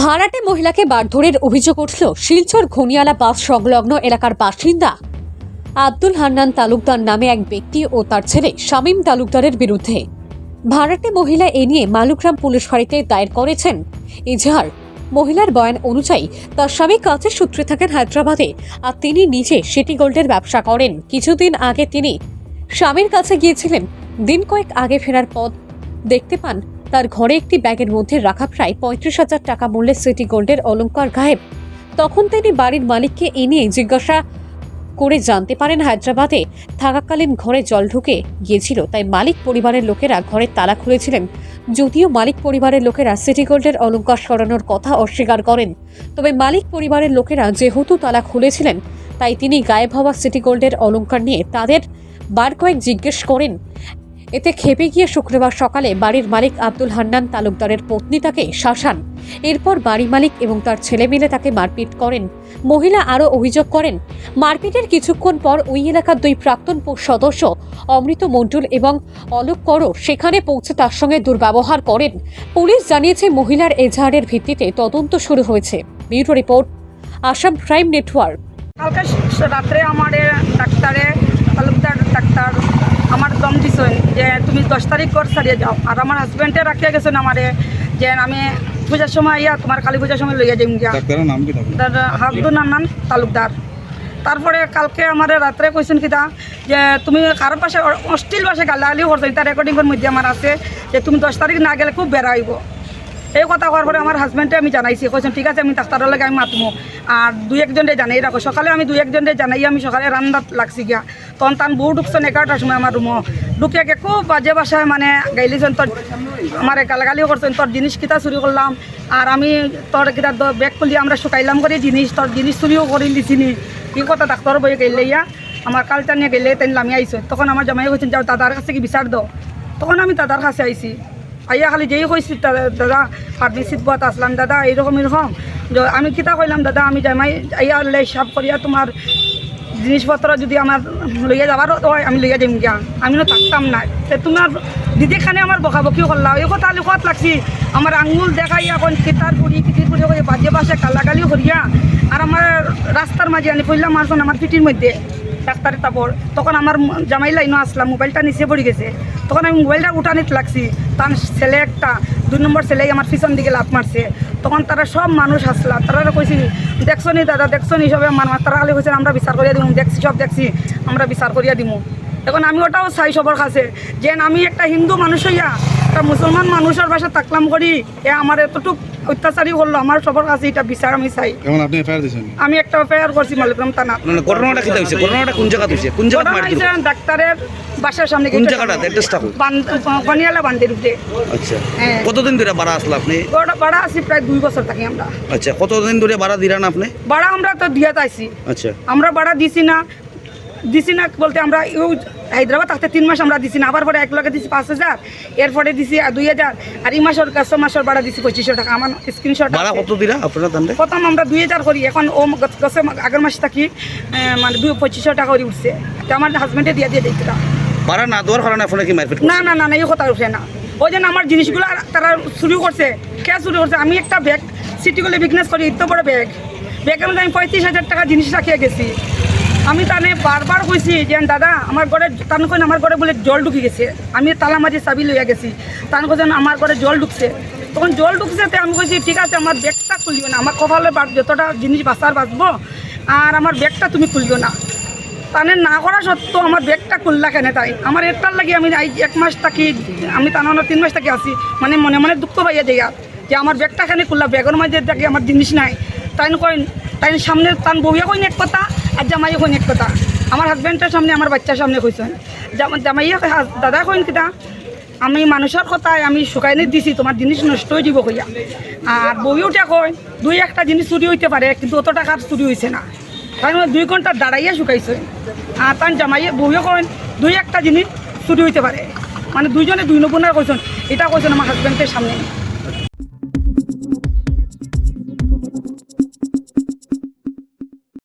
ভাড়াটে মহিলাকে মারধরের অভিযোগ উঠল শিলচর ঘনিয়ালা বাস সংলগ্ন এলাকার বাসিন্দা আব্দুল হান্নান তালুকদার নামে এক ব্যক্তি ও তার ছেলে শামীম তালুকদারের বিরুদ্ধে। ভাড়াটে মহিলা এ নিয়ে মালুগ্রাম পুলিশ ফাঁড়িতে দায়ের করেছেন এজাহার। মহিলার বয়ান অনুযায়ী তার স্বামী কাজের সূত্রে থাকেন হায়দ্রাবাদে, আর তিনি নিজে সিটি গোল্ডের ব্যবসা করেন। কিছুদিন আগে তিনি স্বামীর কাছে গিয়েছিলেন। দিন কয়েক আগে ফেরার পথ দেখতে পান তার ঘরে একটি ব্যাগের মধ্যে রাখা প্রায় 35,000 টাকা মূল্যের সিটি গোল্ডের অলংকার গায়েব। তখন তিনি বাড়ির মালিককে এ নিয়ে জিজ্ঞাসা করে জানতে পারেন হায়দ্রাবাদে থাকাকালীন ঘরে জল ঢুকে গিয়েছিল, তাই মালিক পরিবারের লোকেরা ঘরের তালা খুলেছিলেন। যদিও মালিক পরিবারের লোকেরা সিটি গোল্ডের অলংকার সরানোর কথা অস্বীকার করেন, তবে মালিক পরিবারের লোকেরা যেহেতু তালা খুলেছিলেন তাই তিনি গায়েব হওয়া সিটি গোল্ডের অলংকার নিয়ে তাদের বার কয়েক জিজ্ঞেস করেন। এতে ক্ষেপে গিয়ে শুক্রবার সকালে বাড়ির মালিক আব্দুল হান্নান তালুকদারের পত্নী তাকে শাসান। এরপর বাড়ি মালিক এবং তার ছেলে মিলে তাকে মারপিট করেন। মহিলা আরও অভিযোগ করেন, মারপিটের কিছুক্ষণ পর ওই এলাকার দুই প্রাক্তন সদস্য অমৃত মণ্ডল এবং অলোক করো সেখানে পৌঁছে তার সঙ্গে দুর্ব্যবহার করেন। পুলিশ জানিয়েছে মহিলার এজাহারের ভিত্তিতে তদন্ত শুরু হয়েছে। Bureau report, Assam crime network. কালকে রাত্রে আমার তালুকদার ডাক্তার আমার দম দিছেন যে তুমি 10 তারিখ ঘর ছাড়িয়ে যাও, আর আমার হাজব্যান্ডে রাখিয়া গেছেন আমারে যে আমি পূজার সময় ইয়া তোমার কালী পূজার সময় লইয়া যাই গিয়া। আব্দুল হান্নান তালুকদার। তারপরে কালকে আমার রাত্রে কইছেন কিতা যে তুমি কারোর পাশে অশ্লীল ভাষায় গালাগালি করছো, তার রেকর্ডিংয়ের মধ্যে আমার আছে যে তুমি 10 তারিখ না গেলে খুব বেড়া হইব। এই কথা করার পরে আমার হাজব্যান্ডে আমি জানাইছি, কইছেন ঠিক আছে আমি ডাক্তারের লাগে আমি মাতমো, আর 2-1 জানাই রাখো। সকালে আমি 2-1 জানাই আমি সকালে রান্নাত লাগছি গিয়া, তখন তান বউ ঢুকছেন 11টার সময় আমার রুমও ঢুকিয়া গে খুব বাজে বাসায় মানে গাইলিছেন, তোর আমার গালাগালিও করছেন, তোর জিনিস কিতা চুরি করলাম, আর আমি তোর কিতা ব্যাগ খুলি আমরা শুকাইলাম করে জিনিস, তোর জিনিস চুরিও করে দিছিনি। কি কথা ডাক্তার বইয়ে গেলে ইয়া আমার কালটা নিয়ে গেলে তাই নামি আইসো। তখন আমার জামাই হয়েছেন যাও দাদার কাছে কি বিচার দাও। তখন আমি দাদার কাছে আইসি, আইয়া খালি যেই কইছি দাদা ফার্মেসিত বত আসলাম দাদা এইরকম আমি কিতা কইলাম দাদা আমি জামাই আইয়া হিসাব করিয়া তোমার জিনিসপত্র যদি আমার লইয়া যাবার হয় আমি লইয়া যাইম গিয়া, আমি থাকতাম না। তোমার দিদিখানে আমার বকাবকিও করলাম, এই কথা লিখত লাগছি আমার আঙুল দেখাই এখন কিতার পুরি কিতির পুরি করে বাজে বাসে কালাগালিও করিয়া, আর আমার রাস্তার মাঝে আনি পড়লাম মারছেন আমার পিঠির মধ্যে ডাক্তারের তারপর। তখন আমার জামাই লাইনও আসলাম, মোবাইলটা নিচে পড়ে গেছে। তখন আমি মোবাইলটা উঠানিত লাগছি, তার ছেলে একটা 2 নম্বর ছেলে আমার পিছন দিকে লাফ মারছে। তখন তারা সব মানুষ হাসলা, তারা কইছি দেখছো নি দাদা দেখছো নি সবে মানুষ, তারা খালি কইছেন আমরা বিচার করিয়া দিব, দেখছি সব দেখছি আমরা বিচার করিয়া দিব। এখন আমি ওটাও চাই সবার কাছে যে আমি একটা হিন্দু মানুষ হইয়া একটা মুসলমান মানুষের বাসা থাকলাম করি আমার এতটুক অত্যাচারই করলো, আমার সবার কাছে এটা বিচার আমি চাই। আমি একটা এফআইআর করছি মালগ্রাম থানা। ঘটনাটা কি হইছে? ঘটনাটা কোন জায়গা হইছে? কোন জায়গা মারধর? ডাক্তারের বাসার সামনে। কোন জায়গাটা? অ্যাড্রেসটা কই? বনিয়ালা বান্দির উপরে। আচ্ছা, কতদিন ধরে ভাড়া আসলা আপনি? ভাড়া আছি প্রায় 2 বছর থাকি আমরা। আচ্ছা, কতদিন ধরে ভাড়া দিলেন আপনি? ভাড়া আমরা তো দিয়া তাইছি। আচ্ছা, আমরা ভাড়া দিছি না বলতে আমরা হায়দ্রাবাদ থাকতে 3 মাস আমরা দিছি না, আবার পরে 1 লগে দিছি 5,000, এরপরে দিছি 2,000, আর এই মাসের 4 মাসের ভাড়া দিছি 2500 টাকা। আমার স্ক্রিনশট ভাড়া কত দিলা আপনারা দান্দে? প্রথম আমরা 2,000 করি, এখন ও গত আগের মাস থাকি মানে 2500 টাকা করে উঠছে। তো আমার হাজবেন্ডে দিয়ে দিয়েছিল ভাড়া না দেওয়ার কারণে আপনারা কি মারপিট? না না না না এই কথা উঠে না। ওই জন্য আমার জিনিসগুলো তারা চুরি করছে। কে চুরি করছে? আমি একটা ব্যাগ সিটি গোল্ডে বিজনেস করি, এত বড় ব্যাগের মধ্যে আমি 35,000 টাকা জিনিস রাখিয়ে গেছি। আমি তানে বারবার কইছি যে দাদা আমার ঘরে তান কইন আমার ঘরে বলে জল ঢুকে গেছে, আমি তালা মাঝে চাবি লইয়া গেছি, তান কইছেন আমার ঘরে জল ঢুকছে। তখন জল ঢুকছে তো আমি কইছি ঠিক আছে আমার ব্যাগটা খুলিও না, আমার কপালে যতটা জিনিস বাঁচার বাঁচবো, আর আমার ব্যাগটা তুমি খুলিও না। তানে না করা সত্ত্বেও আমার ব্যাগটা খুললা কেন? তাই আমার এটার লাগে আমি 1 মাস থাকি, আমি তার 3 মাস থাকি আসি, মানে মনে মনে দুঃখ পাইয়া দেয়া যে আমার ব্যাগটা কেন খুললা, ব্যাগের মাঝে থাকি আমার জিনিস নাই। তাই সামনে তান বউয়া কইন এক কথা আর জামাইয়া কইন এক কথা, আমার হাজব্যান্ডের সামনে আমার বাচ্চার সামনে কইছেন। জামাইয়া দাদা কইন কিতা আমি মানুষের কথায় আমি শুকাইনে দিছি তোমার জিনিস নষ্ট হয়ে যাব কইয়া, আর বউটা কয় 2-1টা জিনিস চুরি হইতে পারে কিন্তু অত টাকার চুরি হয়েছে না। তাই 2 ঘন্টা দাঁড়াইয়া শুকাইছে, আর তার জামাইয়া বউয়া কইন 2-1টা জিনিস চুরি হইতে পারে, মানে দুইজনে 2 নমুনার কইছেন, এটা কইছেন আমার হাজব্যান্ডের সামনে।